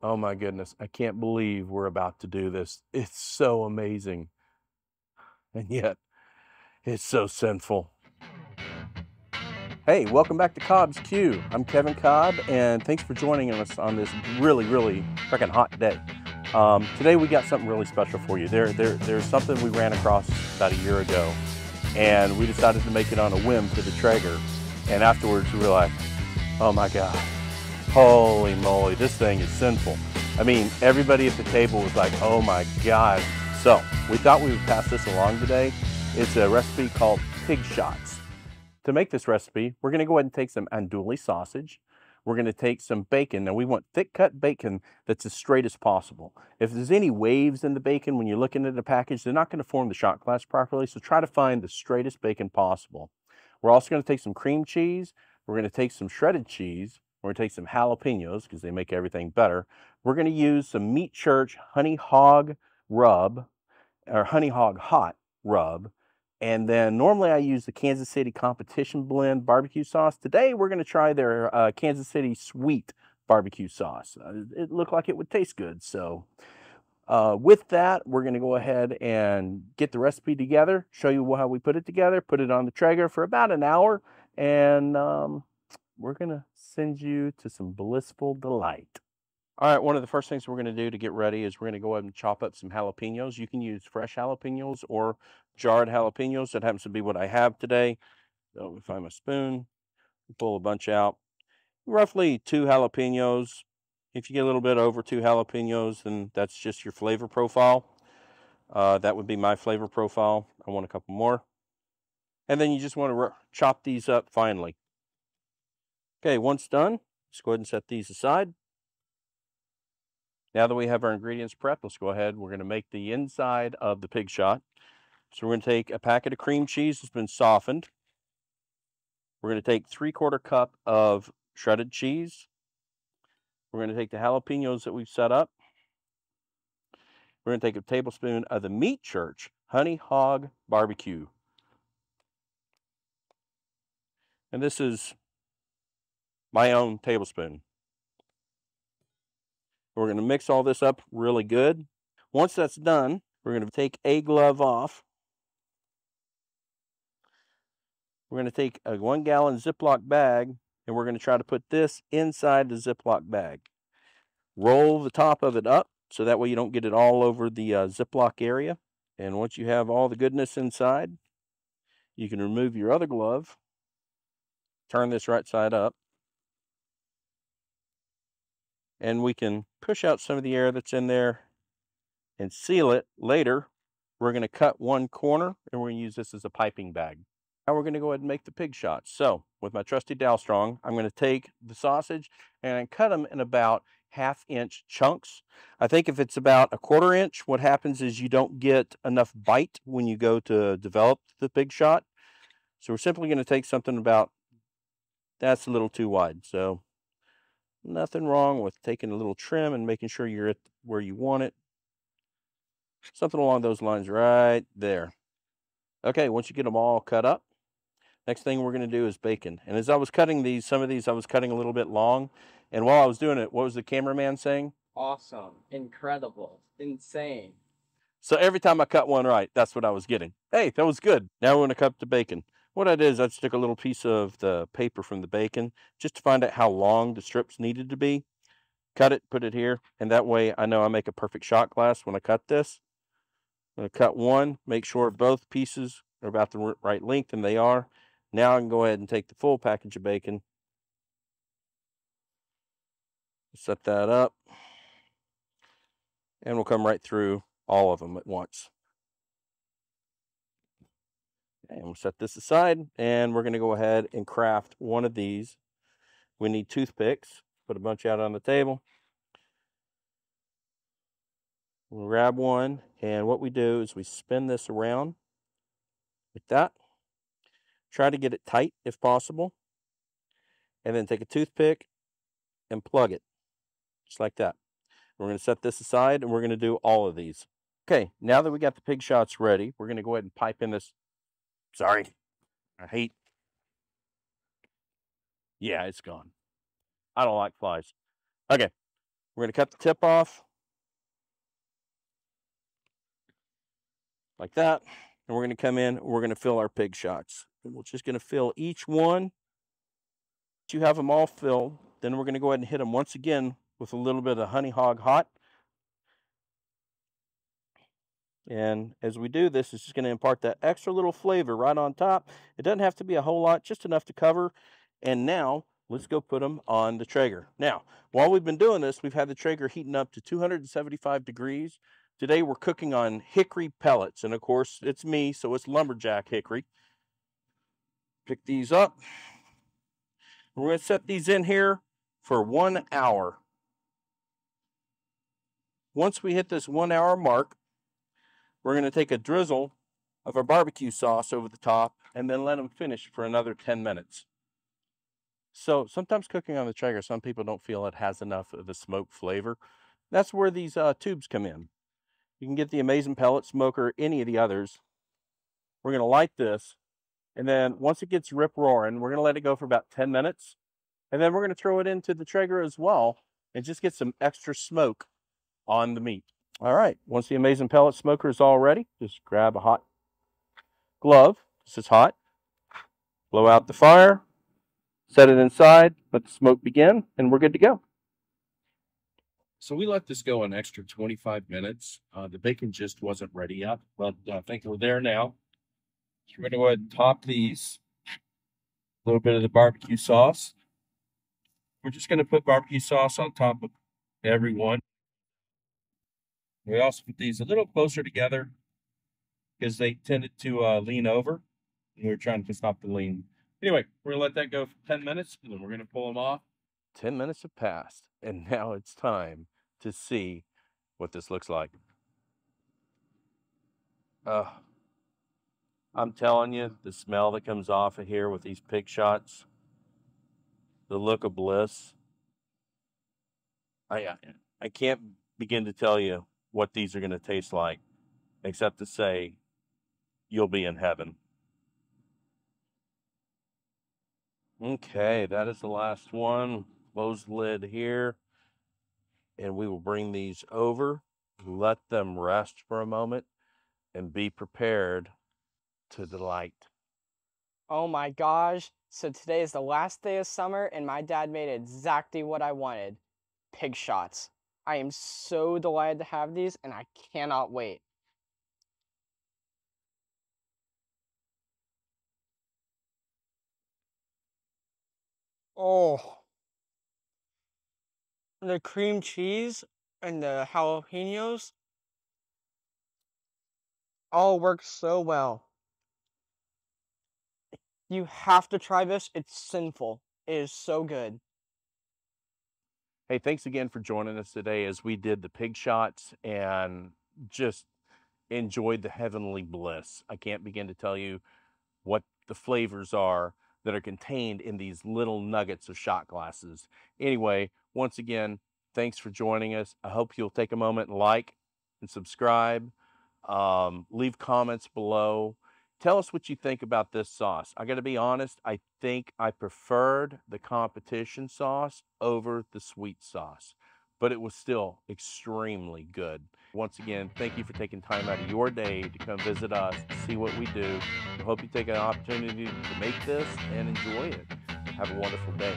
Oh my goodness, I can't believe we're about to do this. It's so amazing. And yet, it's so sinful. Hey, welcome back to Cobb's Q. I'm Kevin Cobb, and thanks for joining us on this really freaking hot day. Today we got something really special for you. There's something we ran across about a year ago, and we decided to make it on a whim for the Traeger. And afterwards we were like, oh my God, holy moly, this thing is sinful. I mean, everybody at the table was like, oh my God. So we thought we would pass this along today. It's a recipe called Pig Shots. To make this recipe, we're gonna go ahead and take some Andouille sausage. We're gonna take some bacon. Now we want thick cut bacon that's as straight as possible. If there's any waves in the bacon when you're looking at the package, they're not gonna form the shot glass properly, so try to find the straightest bacon possible. We're also gonna take some cream cheese. We're gonna take some shredded cheese. We're gonna take some jalapenos because they make everything better. We're gonna use some Meat Church honey hog rub, or honey hog hot rub. And then normally I use the Kansas City Competition Blend barbecue sauce. Today we're going to try their Kansas City Sweet barbecue sauce. It looked like it would taste good. So with that, we're going to go ahead and get the recipe together, show you how we put it together, put it on the Traeger for about an hour, and we're going to send you to some blissful delight. All right, one of the first things we're going to do to get ready is we're going to go ahead and chop up some jalapenos. You can use fresh jalapenos or jarred jalapenos. That happens to be what I have today. So we find my spoon, pull a bunch out. Roughly 2 jalapenos. If you get a little bit over 2 jalapenos, then that's just your flavor profile. That would be my flavor profile. I want a couple more. And then you just want to chop these up finely. Okay, once done, let's go ahead and set these aside. Now that we have our ingredients prepped, let's go ahead. We're going to make the inside of the pig shot. So we're going to take a packet of cream cheese that's been softened. We're going to take 3/4 cup of shredded cheese. We're going to take the jalapenos that we've set up. We're going to take a tablespoon of the Meat Church honey hog barbecue. And this is my own tablespoon. We're going to mix all this up really good. Once that's done, we're going to take a glove off. We're going to take a 1-gallon Ziploc bag, and we're going to try to put this inside the Ziploc bag. Roll the top of it up so that way you don't get it all over the Ziploc area. And once you have all the goodness inside, you can remove your other glove, turn this right side up, and we can push out some of the air that's in there and seal it. Later, we're going to cut one corner, and we're going to use this as a piping bag. Now we're going to go ahead and make the pig shots. So with my trusty dowel strong, I'm going to take the sausage and cut them in about 1/2 inch chunks. I think if it's about 1/4 inch, what happens is you don't get enough bite when you go to develop the pig shot. So we're simply going to take something about, that's a little too wide. So nothing wrong with taking a little trim and making sure you're at where you want it. Something along those lines right there. Okay, once you get them all cut up, next thing we're going to do is bacon. And as I was cutting these, some of these I was cutting a little bit long. And while I was doing it, what was the cameraman saying? Awesome, incredible, insane. So every time I cut one right, that's what I was getting. Hey, that was good. Now we're going to cut the bacon. What I did is I just took a little piece of the paper from the bacon just to find out how long the strips needed to be. Cut it, put it here, and that way I know I make a perfect shot glass when I cut this. I'm going to cut one, make sure both pieces are about the right length, and they are. Now I can go ahead and take the full package of bacon, set that up, and we'll come right through all of them at once. And we'll set this aside, and we're going to go ahead and craft one of these. We need toothpicks. Put a bunch out on the table. We'll grab one, and what we do is we spin this around like that. Try to get it tight if possible. And then take a toothpick and plug it, just like that. We're going to set this aside, and we're going to do all of these. Okay, now that we got the pig shots ready, we're going to go ahead and pipe in this. Sorry, I hate. Yeah, it's gone. I don't like flies. Okay, We're going to cut the tip off like that. And we're going to come in, we're going to fill our pig shots. And we're just going to fill each one. Once you have them all filled, then we're going to go ahead and hit them once again with a little bit of Honey Hog Hot. And as we do this, it's just going to impart that extra little flavor right on top. It doesn't have to be a whole lot, just enough to cover. And now let's go put them on the Traeger. Now, while we've been doing this, we've had the Traeger heating up to 275 degrees. Today we're cooking on hickory pellets. And of course, it's me, so it's lumberjack hickory. Pick these up. We're going to set these in here for 1 hour. Once we hit this 1 hour mark, we're going to take a drizzle of our barbecue sauce over the top and then let them finish for another 10 minutes. So sometimes cooking on the Traeger, some people don't feel it has enough of the smoke flavor. That's where these tubes come in. You can get the Amazing Pellet Smoker, any of the others. We're going to light this, and then once it gets rip-roaring, we're going to let it go for about 10 minutes. And then we're going to throw it into the Traeger as well and just get some extra smoke on the meat. All right, once the Amazing Pellet Smoker is all ready, just grab a hot glove. This is hot. Blow out the fire, set it inside, let the smoke begin, and we're good to go. So we let this go an extra 25 minutes. The bacon just wasn't ready yet, but I think we're there now. So we're going to go ahead and top these. A little bit of the barbecue sauce. We're just going to put barbecue sauce on top of every one. We also put these a little closer together because they tended to lean over. And we were trying to stop the lean. Anyway, we're going to let that go for 10 minutes, and then we're going to pull them off. 10 minutes have passed, and now it's time to see what this looks like. I'm telling you, the smell that comes off of here with these pig shots, the look of bliss. I can't begin to tell you what these are going to taste like, except to say you'll be in heaven. Okay, that is the last one. Close the lid here, and we will bring these over, let them rest for a moment, and be prepared to delight. Oh my gosh. So today is the last day of summer and my dad made exactly what I wanted. Pig shots. I am so delighted to have these and I cannot wait. Oh. The cream cheese and the jalapenos all work so well. You have to try this. It's sinful. It is so good. Hey, thanks again for joining us today as we did the pig shots and just enjoyed the heavenly bliss. I can't begin to tell you what the flavors are that are contained in these little nuggets of shot glasses. Anyway, once again, thanks for joining us. I hope you'll take a moment and like and subscribe. Leave comments below. Tell us what you think about this sauce. I got to be honest, I think I preferred the competition sauce over the sweet sauce, but it was still extremely good. Once again, thank you for taking time out of your day to come visit us, see what we do. I hope you take an opportunity to make this and enjoy it. Have a wonderful day.